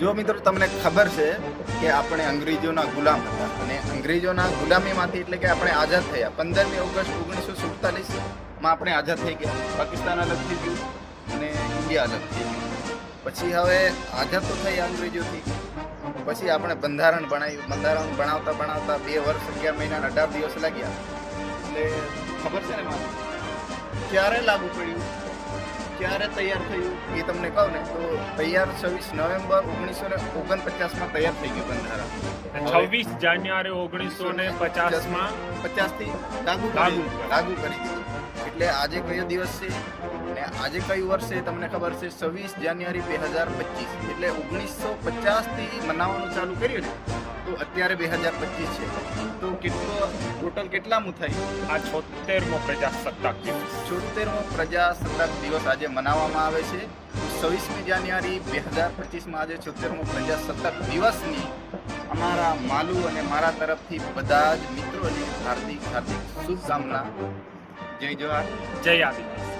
જો મિત્રો તમને ખબર છે કે આપણે અંગ્રેજોના ગુલામ હતા અને અંગ્રેજોના ગુલામીમાંથી એટલે કે આપણે આઝાદ થયા 15મી ઓગસ્ટ 1947માં આપણે આઝાદ થઈ ગયા. પાકિસ્તાન અલગ થઈ ગયું અને ઇન્ડિયા અલગ થઈ ગયું. પછી હવે આઝાદ તો થઈ અંગ્રેજોથી, પછી આપણે બંધારણ બનાવ્યું. બંધારણ બનાવતા 2 વર્ષ 11 મહિના 18 દિવસ લાગ્યા. એટલે ખબર છે ને ક્યારે લાગુ પડ્યું, ક્યારે તૈયાર થયું એ તમને કહું ને તો તૈયાર 26 નવેમ્બર 1949માં તૈયાર થઈ ગયું બંધારણ. 26 જાન્યુઆરી 1950માં 50 થી લાગુ કરી દીધું. એટલે આજે કયો દિવસ છે ને આજે કયું વર્ષ છે તમને ખબર છે? 26 જાન્યુઆરી 2025. એટલે 1950 થી મનાવવાનું ચાલુ કર્યું ને તો અત્યારે 2025 છે. તો ટોટલ કેટલામું થાય? આ 76મો પ્રજાસત્તાક દિવસ. 76મો પ્રજાસત્તાક દિવસ આજે મનાવવામાં આવે છે. 26મી જાન્યુઆરી 2025માં આજે 76મો પ્રજાસત્તાક દિવસની અમારા માલુ અને મારા તરફથી બધા જ મિત્રોને હાર્દિક શુભકામના. જય જવાહર, જય આદિવાસી.